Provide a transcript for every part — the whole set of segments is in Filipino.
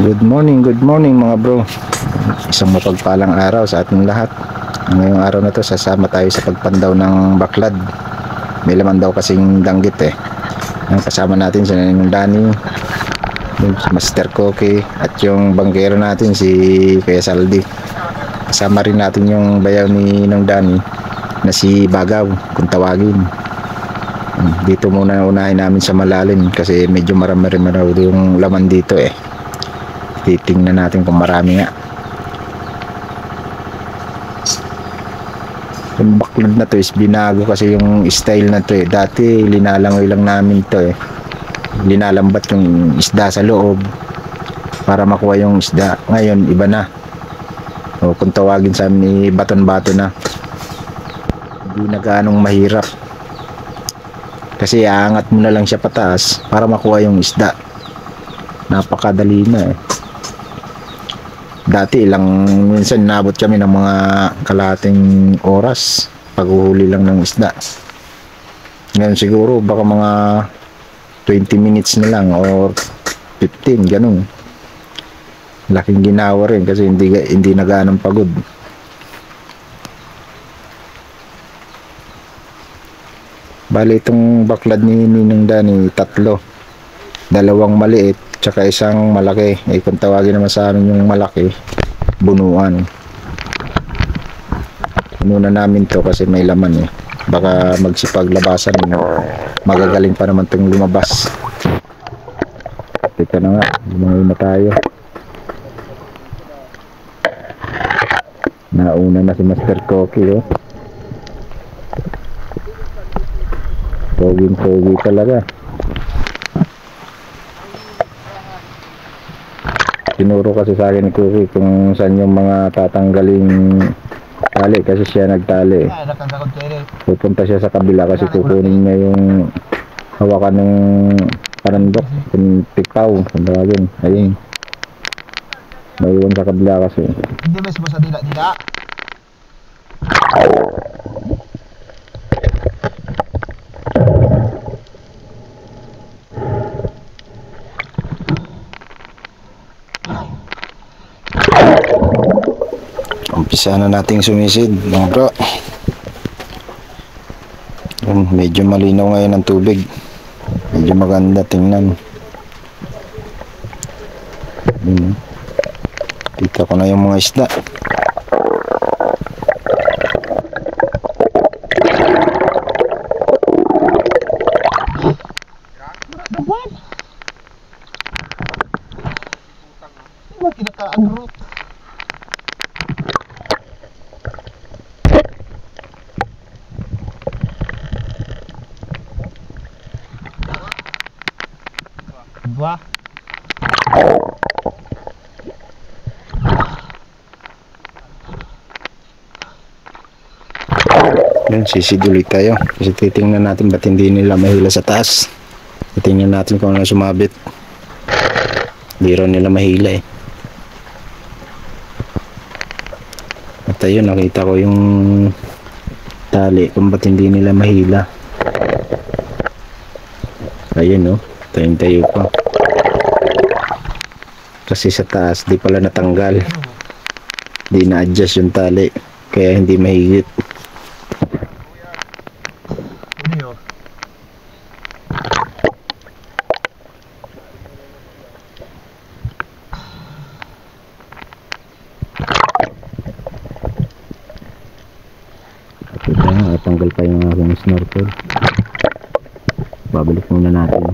Good morning mga bro. Isang mapagpalang araw sa ating lahat. Ngayong araw na to, sasama tayo sa pagpandaw ng baklad. May laman daw kasing danggit eh. Ang kasama natin si Ninong Danny, si Master Koki, at yung banggero natin si Kuya Saldi. Kasama rin natin yung bayaw ni Ninong Danny na si Bagaw, kung tawagin. Dito muna unahin namin sa malalim kasi medyo marami-rami raw yung laman dito eh. Titingnan natin kung marami nga. Yung baklad na to is binago kasi yung style na to eh. Dati linalangoy lang namin to eh. Linalambat yung isda sa loob para makuha yung isda. Ngayon iba na. O kung tawagin sa amin, baton-bato na. Hindi na gaanong mahirap. Kasi aangat mo na lang siya pataas para makuha yung isda. Napakadali na eh. Dati minsan nabot kami ng mga kalahating oras paghuhuli lang ng isda. Ngayon siguro baka mga 20 minutes na lang or 15, ganun. Laking ginawa rin kasi hindi na ganong pagod. Bali itong baklad ni Ninong Danny, tatlo. Dalawang maliit tsaka isang malaki. Eh kung tawagin naman sa amin yung malaki, bunuan. Puno namin to kasi may laman eh. Baka magsipaglabasan, magagaling pa naman itong lumabas. Teka na nga, lumayo na tayo. Nauna na si Master Koki oh. Pogi talaga. Tinuro kasi sa akin ni Koki kung saan yung mga tatanggaling tali kasi siya nagtali. Pupunta siya sa kabila kasi kukunin niya yung hawakan ng parandok, yung tikaw, kung tawagin. Ayun. Maiwan sa kabila kasi. Hindi mismo sa dila-dila. Umpisa na nating sumisid mga bro. Medyo malinaw ngayon ang tubig. Medyo maganda tingnan. Kita ko na yung mga isda. Kinakaangrot. Wah. Yan, sisid ulit tayo kasi titingnan natin ba't hindi nila mahila sa taas. Titingnan natin kung ano sumabit. Hindi rin nila mahila eh. At ayun, nakita ko yung tali kung ba't hindi nila mahila. Ayun oh, tayo pa. Kasi sa taas di pala natanggal, di na-adjust yung tali kaya hindi mahigit. Tanggal pa yung aking snorkel. Babalik muna natin.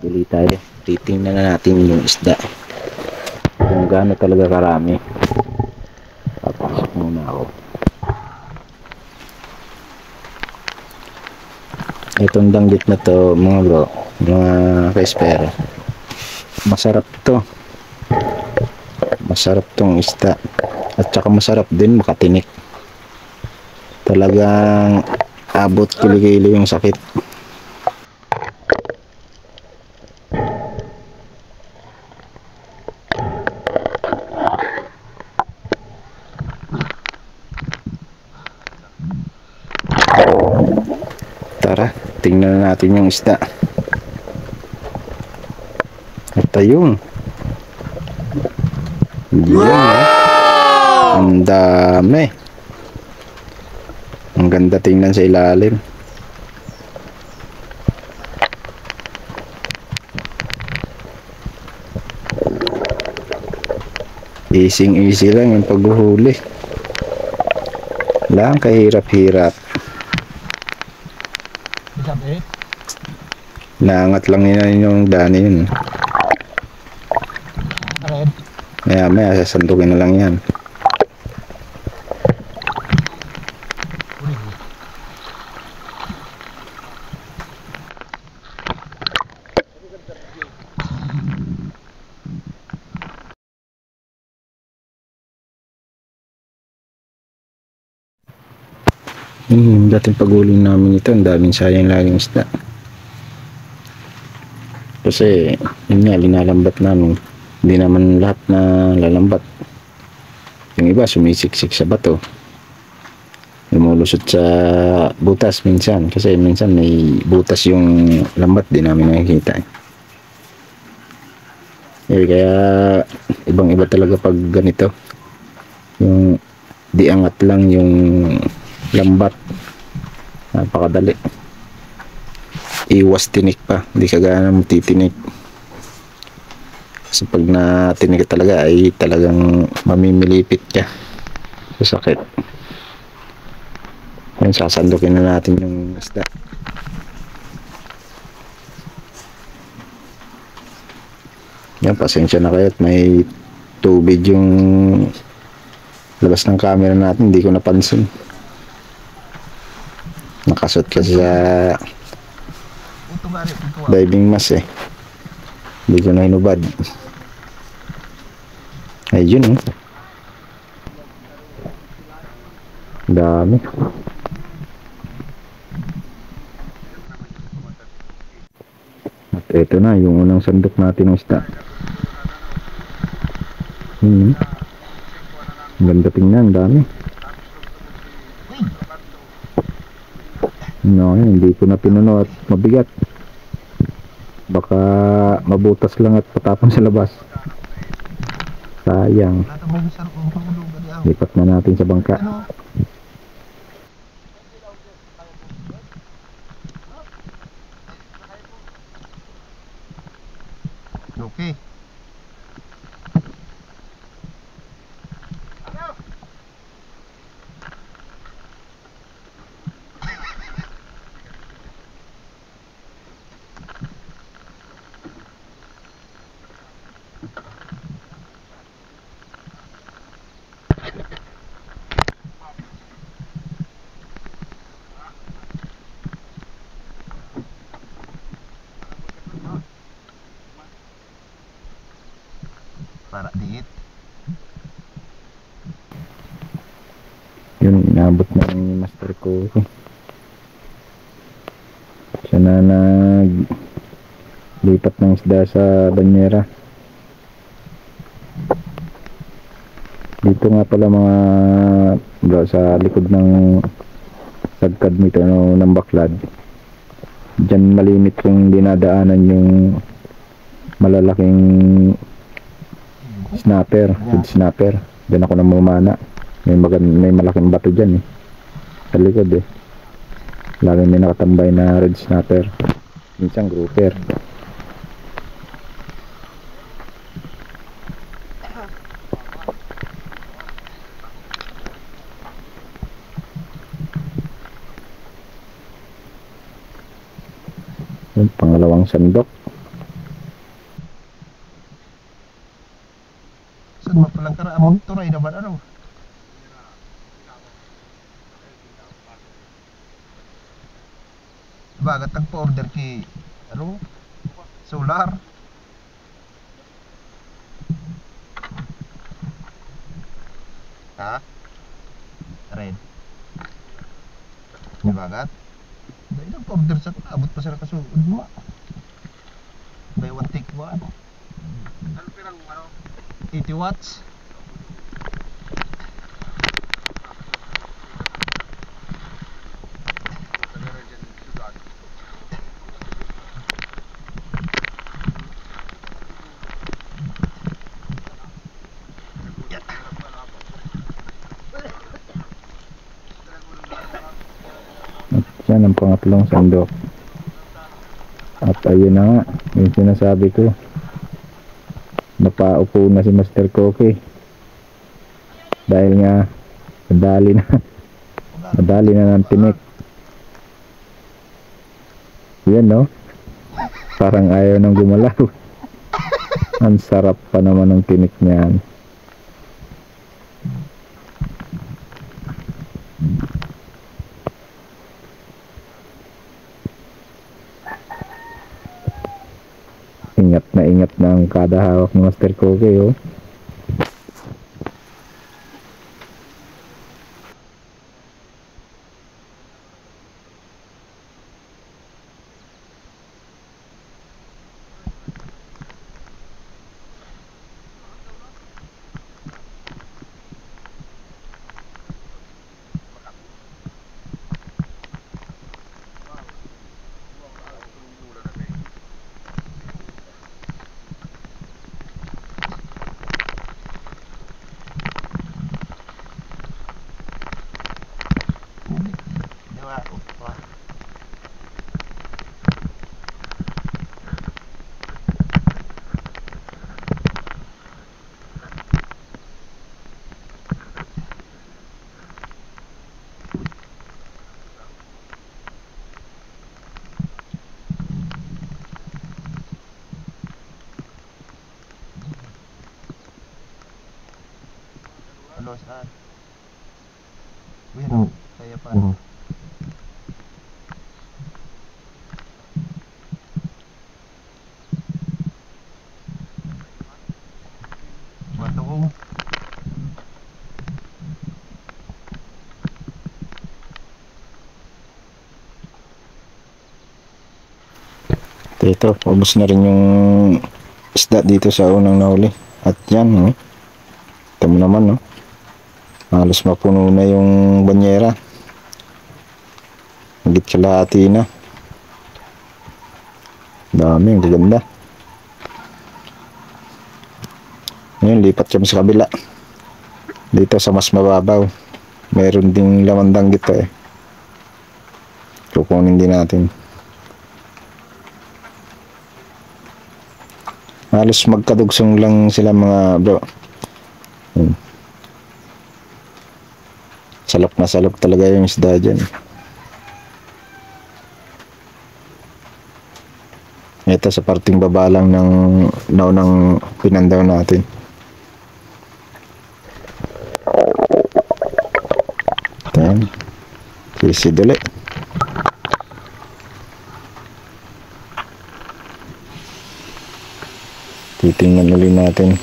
Ulit tayo. Titingnan na natin yung isda kung gaano talaga karami. Papasok muna ako. Itong danggit na to mga bro, mga ka-espero, masarap to. Masarap tong isda. At saka masarap din makatinik. Talagang abot kilikili yung sakit. Tara, tingnan natin yung isda. At ayun. Yan, ang dami. Ang ganda tingnan sa ilalim. Easy lang yung paghuhuli. Lang kahirap-hirap. Sabi, Naangat lang nila yung dani yun. Red. Maya sasandukin na lang yan. Yung dating paghuling namin ito, ang daming sayang laging isda. Kasi, yun nga, linalambat namin. Hindi naman lahat na lalambat. Yung iba, sumisiksik sa bato. Lumulusot sa butas minsan. Kasi minsan may butas yung lambat, di namin nakikita. Kaya, ibang-iba talaga pag ganito. Yung di angat lang yung lambat, napakadali. Iwas tinik pa, hindi kagaya ng titinik. Kasi pag natinik talaga ay talagang mamimilipit ka sa sakit. Yan, sasandukin na natin yung isda. Yan, pasensya na kayo at may tubig yung labas ng camera natin, hindi ko napansin. Nakasot kasi sa diving mask eh. Hindi ko na hinubad. Ayun oh. Dami. At ito na yung unang sandok natin ng isda. Ganda tingnan, dami. No, hindi ko na pinuno at mabigat. Baka mabutas lang at patapon sa labas. Sayang. Lipat na natin sa bangka. Okay. Para diit. Yun, inabot na yung master ko. Siya na naglipat ng isda sa banyera. Dito nga pala mga bro, sa likod ng sagkad nito ng baklad. Diyan malimit yung dinadaanan yung malalaking snapper, red snapper. Diyan ako namumana. May malaking bato dyan eh. Sa likod eh. Lagi may nakatambay na red snapper. Minsan grouper. Yung pangalawang sandok. Saan mo palang karaamon? Turay na ba ano? Bagat ang pa-order ki ano? Solar. Ha? Red. May bagat? Dahil ang pa-order sa abot pa sila kasuod mo. Buy one take one. Ano pirang ano? 80 watts. Yan ang pangatlong sandok. At ayun na nga, yung sinasabi ko. Napaupo na si Master Koki. Dahil nga, nadali na. Nadali na ng tinik. Yan no? Parang ayaw nang gumalaw. Ang sarap pa naman ng tinik niyan. Ingat na ang kada hawak ng Master Koki, oh. Ano saan? Win, kaya pa. Matong. Ito, ubos na rin yung isda dito sa unang nahuli. At yan, ito mo naman, no? Halos mapuno na yung banyera. Higit kalahati na. Dami, ang gaganda. Ngayon, lipat kami sa kabila. Dito sa mas mababaw. Meron ding lamandang dito eh. Kukunin din natin. Halos magkadugsong lang sila mga bro. Salok na salok talaga yung isda dyan. Ito sa parting baba lang ng naunang pinandaw natin. Ayan. Easy dali. Titingnan ulit natin.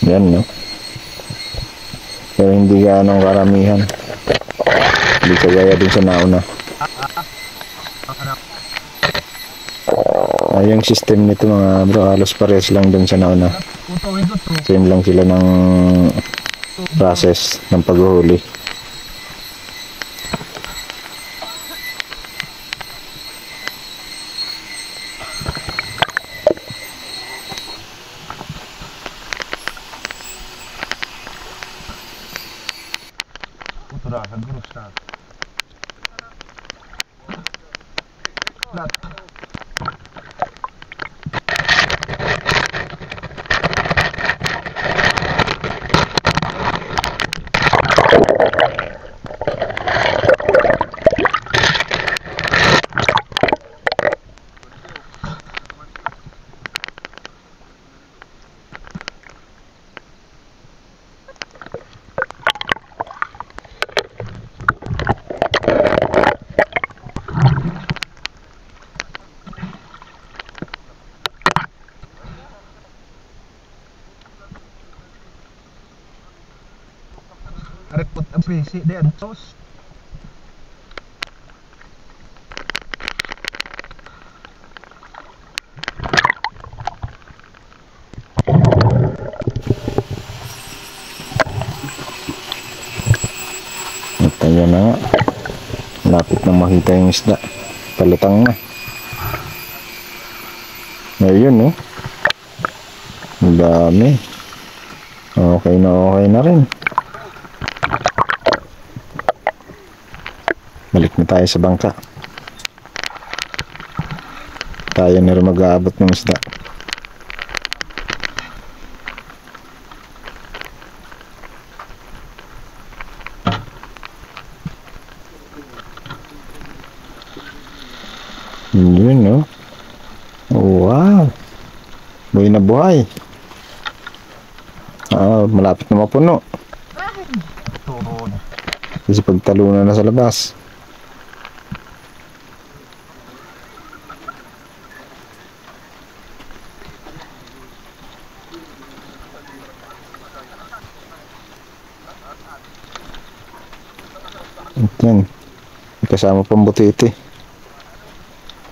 Yan, no? Pero hindi gaano karamihan. Hindi kagaya din sa nauna. Yung system nito mga bro, halos pares lang dun sa nauna. Same lang sila ng process ng paghuhuli. Uturakan, gurus na. Flat. Repot ang presi di antos. At ayan na nga. Lapit na makita yung isda. Palutang na. Ngayon, no? Ang dami. Okay na rin. Balik na tayo sa bangka. Tayo na rin mag-aabot ng isda. Yun, no? Oh, wow. Buhay na buhay. Malapit na mapuno. Turo na. Kasi pagtalunan na sa labas. At yan. Kasama pang butiti.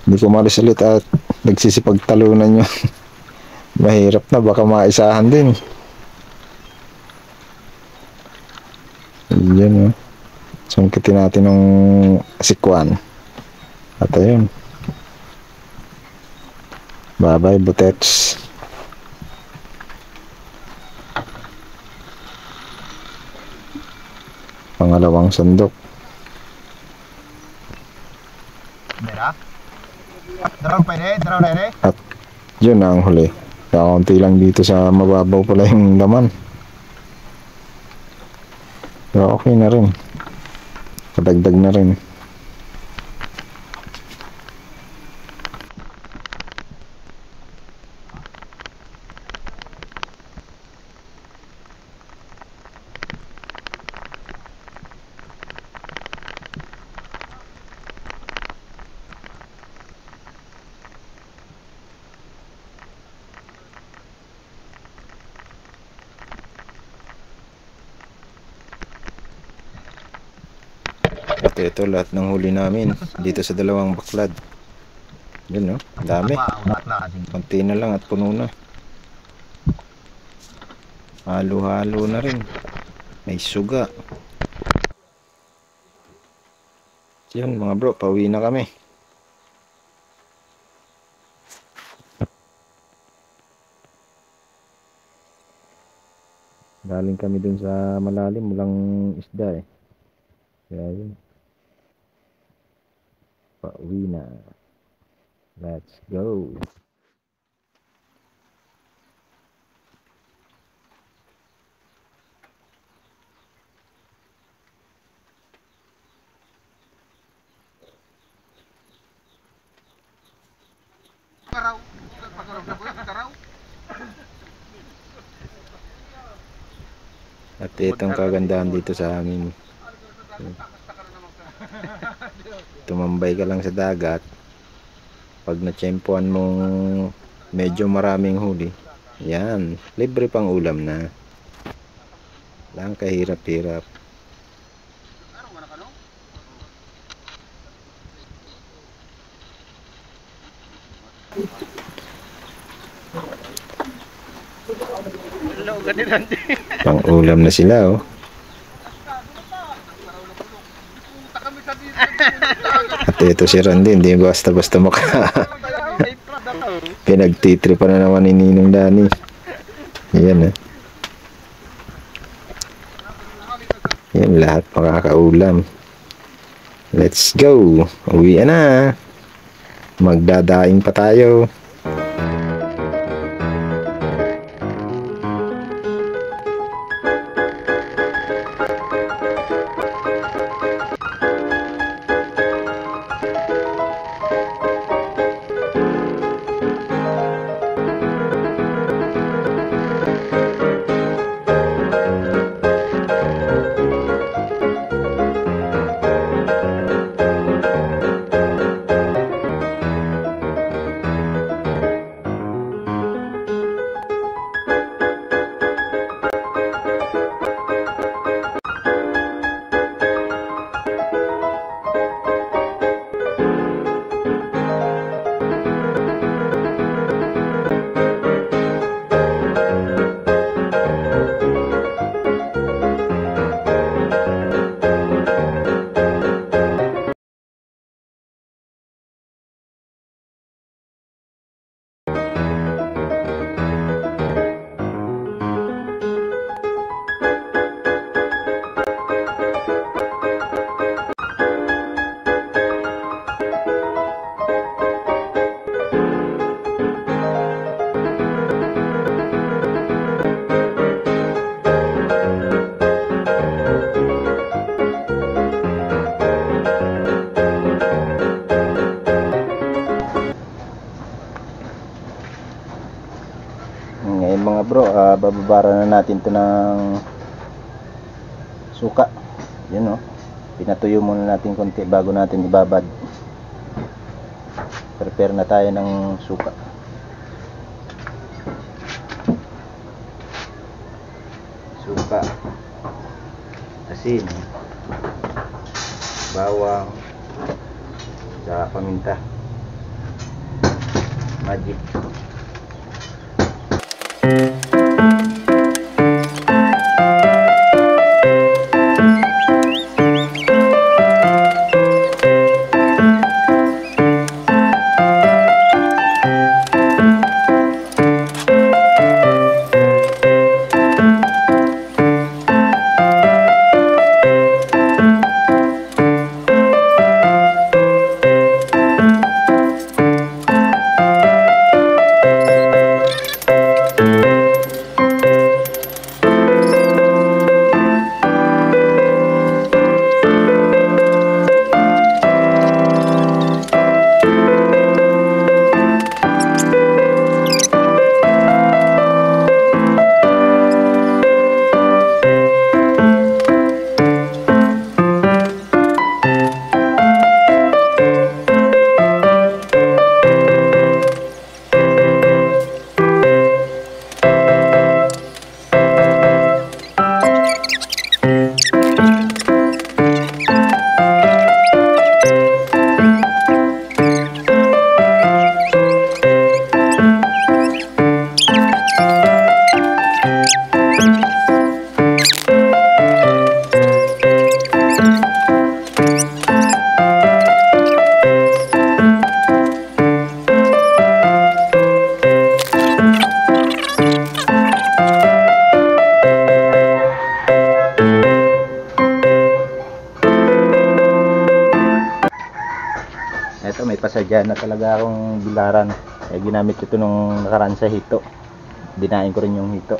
Hindi ko malis ulit at nagsisipagtalunan yun. Mahirap na, baka maisahan din. Yan, oh. Sungkitin natin ng sikwan. At ayun. Bye-bye, butets. Pangalawang sandok. Dera? Daraw pwede? Daraw na At yun na ang huli. Kaunti lang dito sa mababaw pala yung laman. Pero okay na rin. Kadagdag na rin. At ito lahat ng huli namin dito sa dalawang baklad. Yun, no? Dami. Konti na lang at puno na. Halo-halo na rin. May suga. Yun mga bro, pauwi na kami. Galing kami dun sa malalim, walang isda eh. Kaya yun. Pauwi na. Let's go. At itong kagandahan dito sa amin. Tumambay ka lang sa dagat. Pag natsyempohan mong medyo maraming huli, yan, libre pang ulam na. Lang kahirap-hirap. Pang ulam na sila, oh. At ito si Randy, hindi basta-basta pinagtitripa na naman ni Ninong Dani. Yan, eh. Yan, lahat makakaulam. Let's go. Uwi na. Magdadaing pa tayo. Ngayon mga bro, bababara na natin to ng suka. Yun, pinatuyo muna natin konti bago natin ibabad. Prepare na tayo ng suka. Suka, asin, bawang, sa paminta, magic. Ito, may pasadya na talaga akong bilaran. Ginamit ito nung nakaraan sa hito. Dinain ko rin yung hito.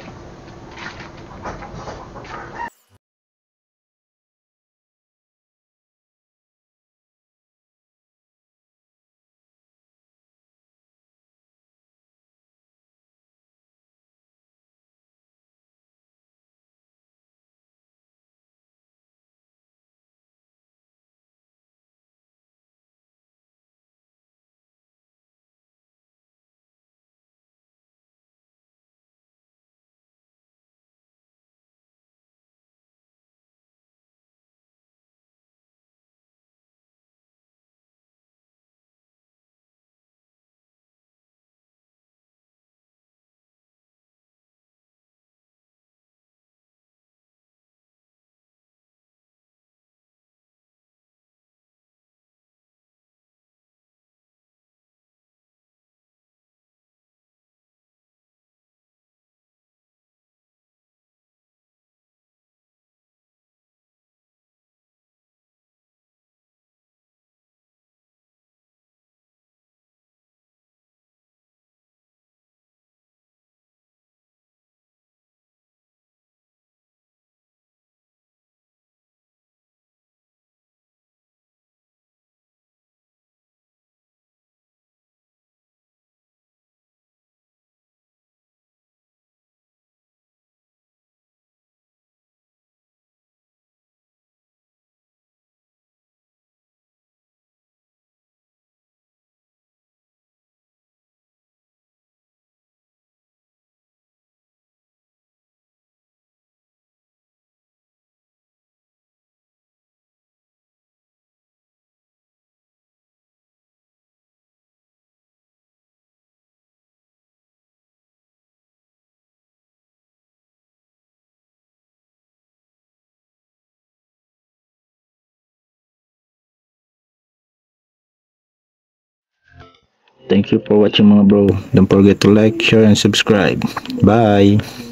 Thank you for watching mga bro. Don't forget to like, share, and subscribe. Bye!